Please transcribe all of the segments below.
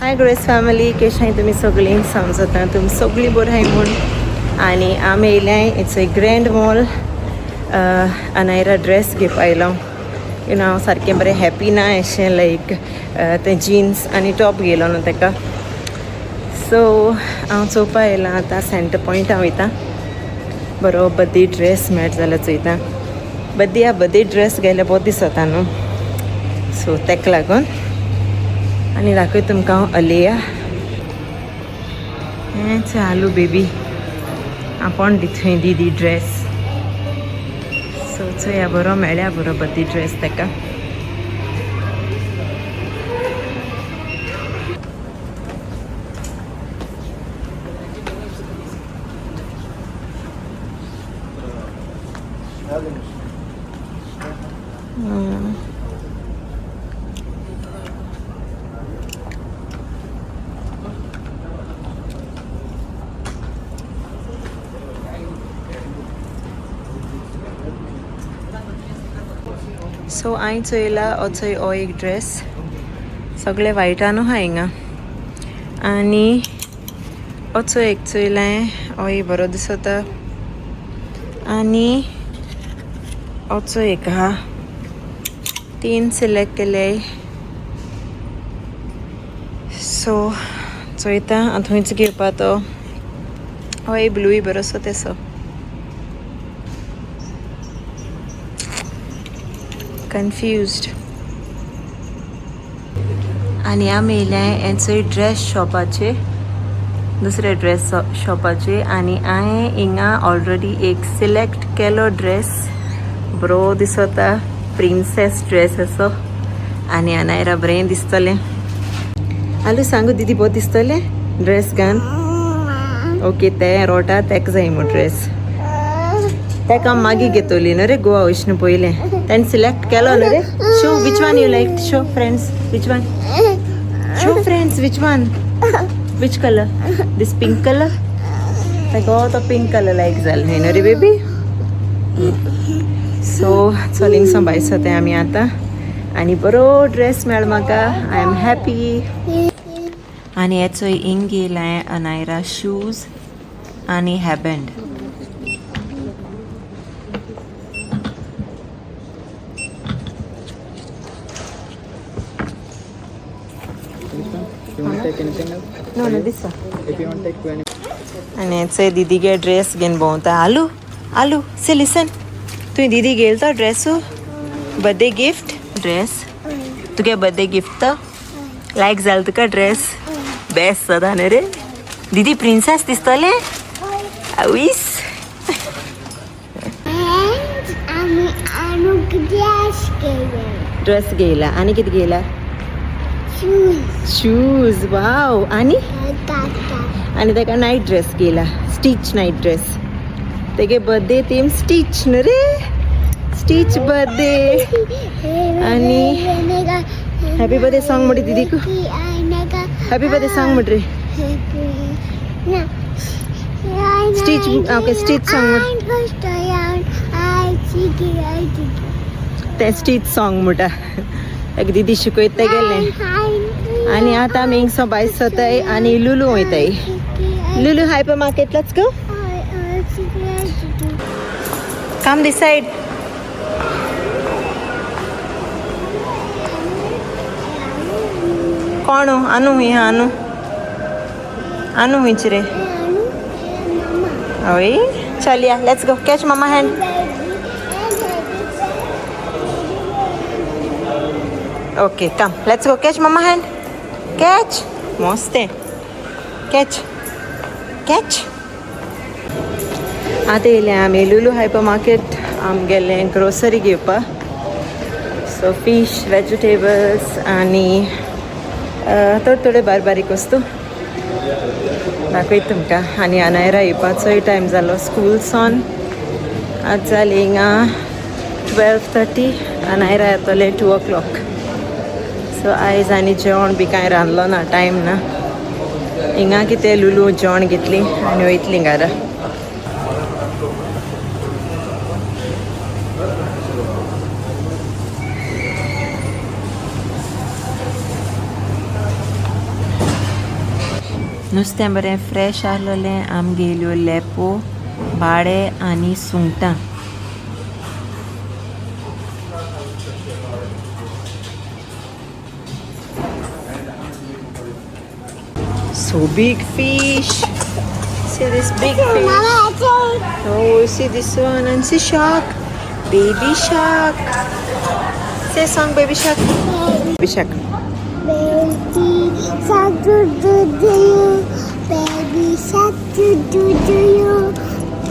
हाय grace family, कशी आहे तुम्ही सगळी? समजता तुम्ही सगळी बरं आहे म्हणून. आणि आम्ही येयले it's a grand mall Anaira dress घेवपा आयलो. यू नो हांव सारकें बरें हॅपी ना अशें लायक ते जिन्स आनी टॉप घेयलो न्हू ताका. सो हांव चोवपा येयलां आतां सेंटर पॉयंट हांव वयतां. बरो बर्थडे ड्रेस मेळट जाल्यार चोयतां. बर्थडे ड्रेस घायल्यार बरो दिसता न्हू, सो ताका लागून. आनी दाखय तुमकां हांव अलेया. हें चालू बेबी आपोण दिथंय दीदी ड्रेस. सो चोया बरो मेळ्ळ्या बरो बर्थडे ड्रेस ताका. सो हांवें चोयला हो एक ड्रेस. सगळे वायटानू आहा हिंगा. आनी होचो एक चोयलां, होय बरो दिसता. आनी होचो एक आहा. 3 सिलेक्ट केले. सो चोयता आतां खंयचो घेवपा तो. होय ब्लूय बरोसो तेसो. कन्फ्युज्ड. आनी आमी येयलें हेंचोय ड्रेस शॉपाचे, दुसरे ड्रेस शॉपाचे. आनी हांवें हिंगा ऑलरेडी एक सिलेक्ट केलो ड्रेस. बरो दिसता, प्रिन्सेस ड्रेस असो. आनी अनायरा बरें दिसतलें. आलू सांगू दीदी बरें दिसतलें ड्रेस घान. ओके तें रोटा ताका जाय मू ड्रेस. ताका मागीर घेतली न्हू रे गोवा वचना पयलें. ताणें सिलेक्ट केलो न्हू रे. Show which one you like. Show friends which one. Show friends which one. Which colour? This pink colour. ताका तो पिंक कलर लायक जालो न्हू रे बेबी. सो चल हिंगसो भायर सरताय आमी आतां. आनी बरो ड्रेस मेळ म्हाका. I am happy. आनी हेचो हिंग येयलां अनायरा शूज आनी हॅबँड. No, this one. If you want to take 20. आनी हेचो दीदीगे ड्रेस घेवन भोंवता. आलू से लिसन. तुवें दीदी घेल तो ड्रेसू बर्थडे गिफ्ट ड्रेस. तुगे बर्थडे गिफ्ट तो लायक जाल तुका ड्रेस. बेस्ट जाता न्हू रे. दीदी प्रिन्सेस दिसतलें. आवयस. ड्रेस घेयला. आनी कितें घेयला? शूज. वाव. आनी ताका नायट ड्रेस घेयला. Stitch night dress. तेगे बर्थडे थीम स्टिच न्हू रे. Stitch birthday. आनी हॅपी बर्थडे सॉंग म्हण दीदीक. हॅपी बर्थडे सॉंग म्हण रे. स्टिच. ओके स्टिच सॉंग ते स्टिच सॉंग म्हणटा. एक दीदी शिकयता गेलें. आनी आतां आमी हिंगसो भायर सरताय आनी लुलू वयताय. Lulu hypermarket. Let's go. Come this side. कोण? अनु हाँ अनु हुंच रे. ओय चल या let's go. Catch mama hand. Okay come let's go. Catch mama hand. Catch. मस्त आहे. कैच. आतां येयलें आमी लुलू हायपर मार्केट. आम गेलें ग्रोसरी घेवपा. सो फीश, वेजिटेबल्स आनी थोडे बारीक वस्तू दाखयता तुमकां. आनी अनायरा येवपाचोय टायम जालो स्कूलसून. आज जाली हिंगा 12:30. अनायरा येतले 2 o'clock. सो आयज आनी जेवण बी कांय रांदलो ना, टायम ना. हिंगा कितें लुलू जेवण घेतली आनी वयतली घरा. नुस्तें बरें फ्रेश आहलोलें आम घेयल्यो लेपो बाळे आनी सुंगटां. So big fish. See this big fish. Oh, see this one and see shark. Baby shark. Say a song, baby shark. Baby shark. Baby shark do do do you. Baby shark do do do you.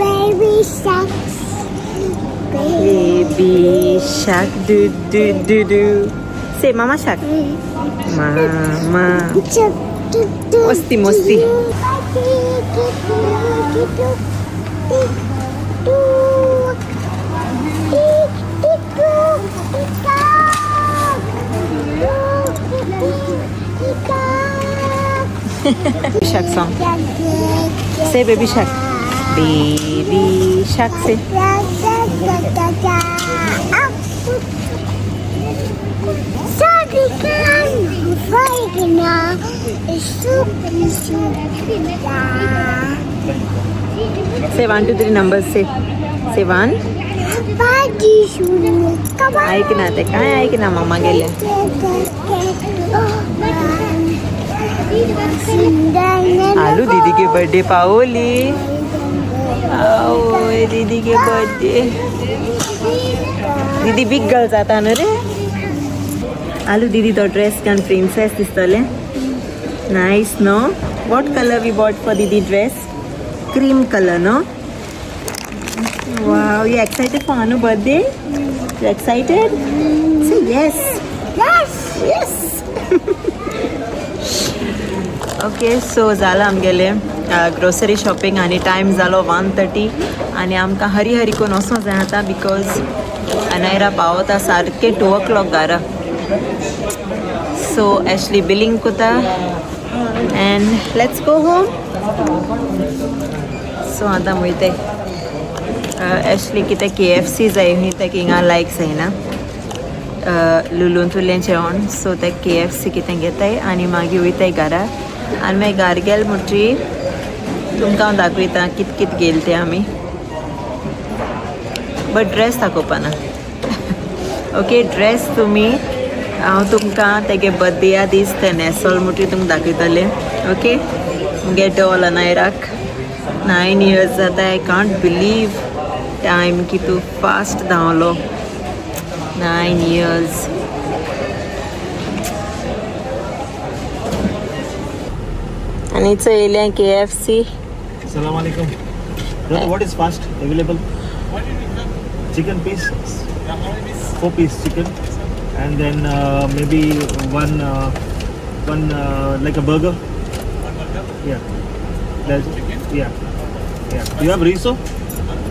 Baby shark. Baby shark do do do do. Say mama shark. Mama. Mosti mosti. Shark song. Say baby shark. Baby shark say. Say 1, 2, 3 numbers say. Say 1. ऐक ना ते काय ऐक ना मम्मा गेले. आलू दीदी के बर्थडे पाओली. आओ दीदी के बर्थडे. दीदी बिग गर्ल जाता न रे. आलू दीदी तो ड्रेस कन प्रिंसेस दिसतले. Nice, no? What color we bought for Didi dress? Cream color, no? Wow, you excited for Anu birthday? You excited? Say yes. Yes. Yes. Okay, so जाला आमगेले ग्रोसरी शॉपिंग आणि टाइम जालो 1:30 आणि आमकां हरी हरी कोन वचों जाय आतां बिकॉज अनायरा पावता सारके 2 o'clock घरा. So Ashley billing कोता and let's go home. So आतां वयताय. Ashley कितें KFC जाय न्ही तें हिंगा लायक जायना लुलून तुलें जेवण. सो ते KFC कितें घेताय आनी मागीर वयताय घरा. आनी मागीर घरा गेल म्हणटी तुमकां हांव दाखयतां कित कित गेल तें आमी. बट ड्रेस दाखोवपाना. ओके ड्रेस तुमी हांव तुमकां तेगे बर्थडेया दीस ते न्हेसोल म्हणटी तुमकां दाखयतलें. ओके मुगे डॉल अनायराक 9 years जाता. आय कांट बिलीव टायम कितू फास्ट धांवलो. 9 years. आणि चयलें KFC. Assalamu alaikum. Brother, what is fast available? Chicken piece. 4 piece chicken, and then maybe one like a burger. Yeah. Yeah. You have riso?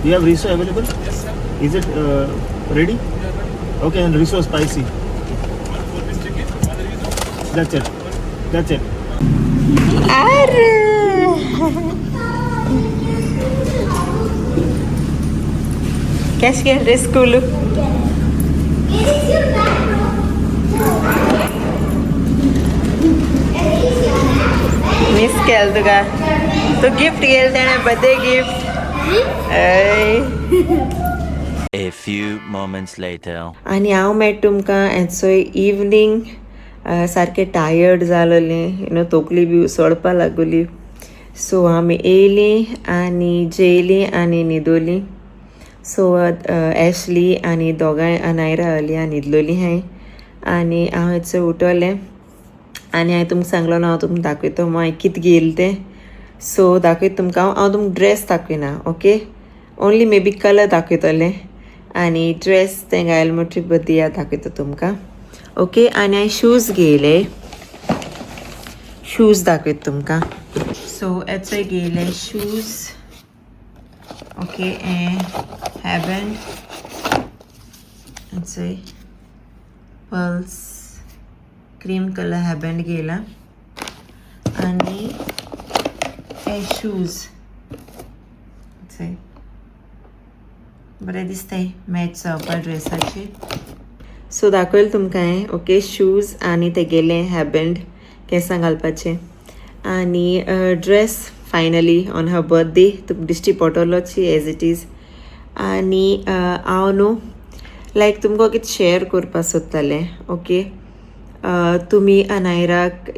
You have riso available? Yes, sir. Is it ready? Okay, and riso spicy. That's it. अरे cash के dress school miss केल तुका. तू gift गेल तेणे birthday gift. A few moments later. आणि हांव मेळटा तुमकां हेचो इवनींग सारकें टायर्ड जालोलें तोकली बी उसळपा लागली. सो आमी येयलीं आनी जेयलीं आनी न्हिदोलीं. सो एशली आनी दोगांय अनायरा आहलीं आनी न्हिदलोलीं हांय. आनी हांव हेचो उठोलें आनी हांवें तुमकां सांगलो ना हांव तुमकां दाखयतो हांवें कितें गेल तें. सो दाखयता तुमकां हांव तुमकां ड्रेस दाखयना. Okay only maybe colour दाखयतलें आनी ड्रेस तें घायल म्हणटी बद्दया दाखयता तुमकां. ओके आनी हांवें शूज घेयले. शूज दाखयता तुमकां. सो हेचोय घेयले शूज. ओके हॅबँड हेचोय पर्ल्स क्रीम कलर हॅबँड घेयला आनी हे शूज बरें दिसताय मॅच जावपा ड्रेसाचेर. सो दाखयलें तुमकां हांवें. ओके शूज आनी तेगेलें हॅबँड केंसां घालपाचें आनी dress finally on her birthday तुका दिश्टी पडटलोची एज इट इज आनी हांव न्हू लायक तुमकां कितें शेअर करपा सोदतालें ओके तुमी अनायराक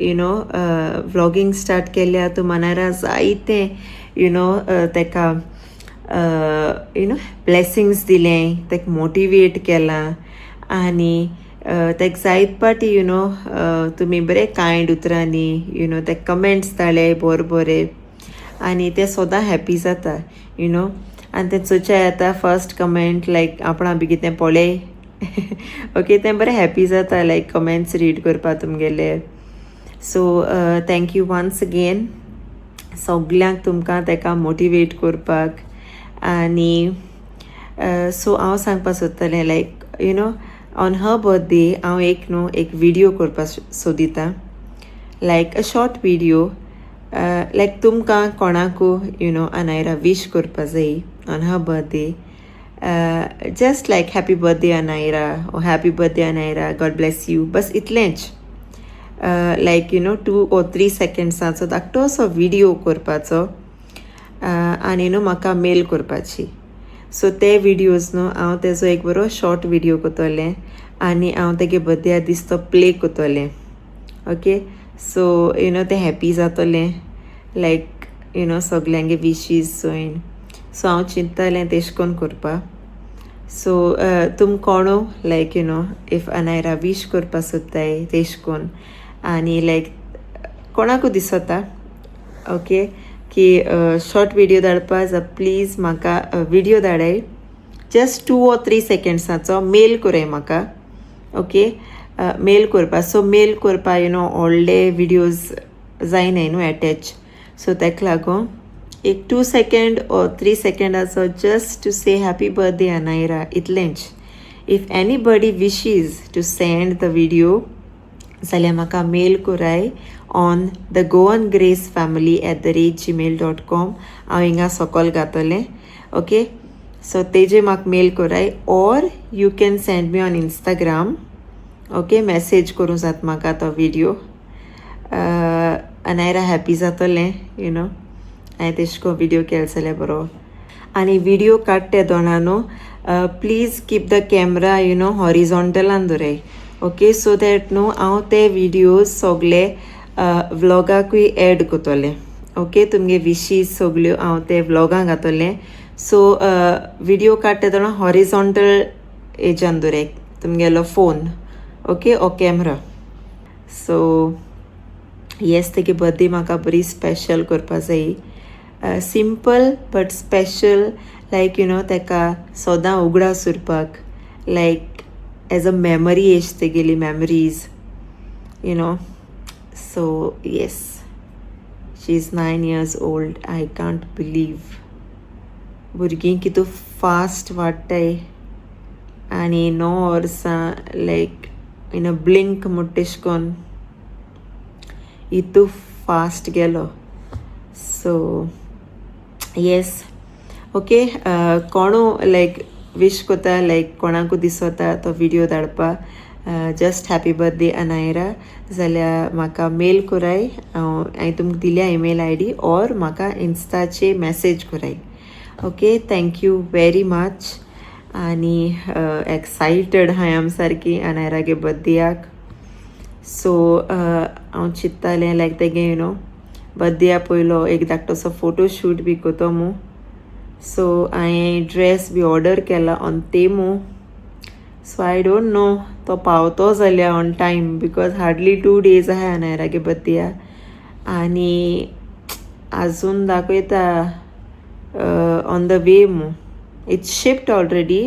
व्लॉगींग स्टार्ट केल्या तुमी अनायरा जायतें तेका ब्लेसिंग्स दिलें तेका मोटिवेट केलां आनी तेका जायत पाटी तुमी बरे कायंड उतरांनी ते कमेंट्स धाडले बरे आनी ते सोदां हॅप्पी जाता आनी ते चोच्या येता फर्स्ट कमेंट लायक आपणा बी कितें पळय ओके तें बरें हॅप्पी जाता लायक कमेंट्स रीड करपा तुमगेले सो थँक्यू वन्स अगेन सगल्यांक तुमकां तेका मोटिवेट करपाक आनी सो हांव सांगपा सोदतालें लायक ऑन हर बर्थडे हांव एक विडियो करपा सोदितां लायक अ शॉर्ट विडियो लायक तुमकां कोणाकू अनायरा वीश करपा जायी on her birthday just like happy birthday Anaira oh happy birthday Anaira God bless you बस इतलेंच लायक 2 or 3 सेकंड्साचो धाकटोसो विडियो करपाचो आनी म्हाका मेल करपाची सो ते विडियोज हांव तेजो एक बरो शॉर्ट विडियो कोतोलें आनी हांव तेगे बर्थडे दीस तो प्ले कोतोलें ओके सो ते हॅप्पी जातोलें लायक सगल्यांगे विशीज सोयन सो हांव चिंततालें तेश कोन करपा सो तुम कोणू लायक इफ अनायरा वीश करपा सोदताय तेश कोन आनी लायक कोणाकू दिसता ओके की शॉर्ट विडियो धाडपा जा प्लीज म्हाका विडियो धाडाय जस्ट 2 or 3 सेकंड्साचो मेल कोराय म्हाका ओके मेल करपा सो मेल करपा व्हडले विडियोज जायनाय न्हू एटॅच सो तेका लागून एक 2 सेकंड or 3 सेकंडाचो just to say happy birthday Anaira इतलेंच if anybody wishes to send the video जाल्यार म्हाका मेल कोराय on the Goan grace family @gmail.com हांव हिंगा सकयल घातलें ओके सो तेजे म्हाका मेल कोराय or you can send me on Instagram okay message करूं जाता म्हाका तो विडियो अनायरा हॅप्पी जातोलें हांवें तेश को विडियो केलो जाल्यार बरो आनी विडियो काडटे दोना न्हू प्लीज कीप द कॅमरा हॉरिझॉन्टलान दवराय ओके सो दॅट न्हू हांव ते विडियोज सोगले व्लॉगाकूय एड कोतोलें ओके तुमगे विशीज सगल्यो हांव ते व्लॉगां घातोलें सो विडियो काडटे दोना हॉरिझॉन्टल हेज्यान दवराय तुमगेलो फोन ओके ओ कॅमरा सो येस तेगे बर्थडे म्हाका बरी स्पेशल करपा जायी सिंपल बट स्पेशल लायक तेका सोदां उगडा सुरपाक लायक एज अ मेमरी एश तेगेली memories so yes she is 9 years old I can't believe भुरगीं कितू फास्ट वाडटाय आनी 9 वर्सां लायक इन अ ब्लिंक मुट्टेश कोन इतू फास्ट गेलो सो येस ओके कोणू लायक विश कोता लायक कोणाकू दिसता तो विडियो धाडपा जस्ट हॅपी बर्थडे अनायरा जाल्यार म्हाका मेल कोराय हांवें तुमकां दिल्या ईमेल ID ऑर म्हाका इंस्टाचे मेसेज कोराय ओके थँक्यू वेरी मच आनी एक्सायटेड हांय आम सारकी अनायरागे बर्थडेयाक सो हांव चिंत्तालें लायक तेगे बर्थडेया पयलो एक धाकटोसो फोटोशूट बी कोतोमू सो हांवें ड्रेस बी ऑर्डर केला on Temu so I don't know तो पावतो जाल्यार on time because hardly 2 days आहाय अनायरागे बर्थडेया आनी आजून दाखयता on the way it's shipped already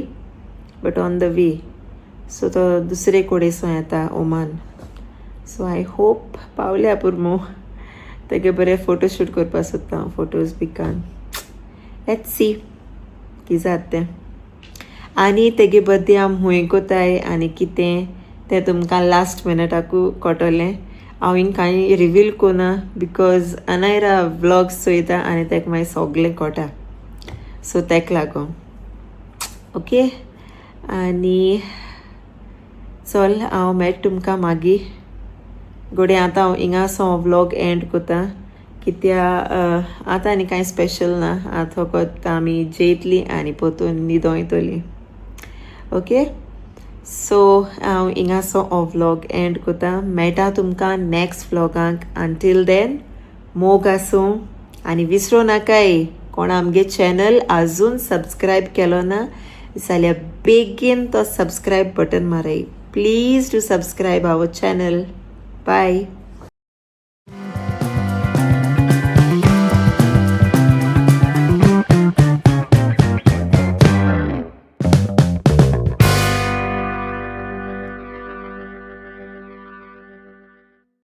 but on the way so तो दुसरे कोडेसो येता ओमान सो आय होप पावल्या पुरमो तेगे बरें फोटोशूट करपा सोदता हांव फोटोज बिकान लेट्स सी की जाता तें आनी तेगे बर्थडे हांव हूंय कोताय आनी कितें तें तुमकां लास्ट मिनटाकू कळटलें हांवें कांय रिवील कोना बिकॉज अनायरा व्लॉग्स चोयता आनी तेका मागीर सोगलें कळटा सो तेका लागून ओके आनी चल हांव मेळटा तुमकां मागीर गोडे आतां हांव हिंगासो व्लॉग एंड कोता कित्या आतां आनी कांय स्पेशल ना आतां फकत आमी जेयतलीं आनी परतून न्हिदोयतलीं. ओके, सो हांव हिंगासो हो व्लॉग एंड कोतां. मेळटा तुमकां नेक्स्ट व्लॉगांक. अंटील देन मोग आसूं आनी विसरूं नाकाय कोण आमगे चॅनल आजून सबस्क्रायब केलो ना जाल्यार बेगीन तो सबस्क्रायब बटन माराय. Please do subscribe our channel. Bye.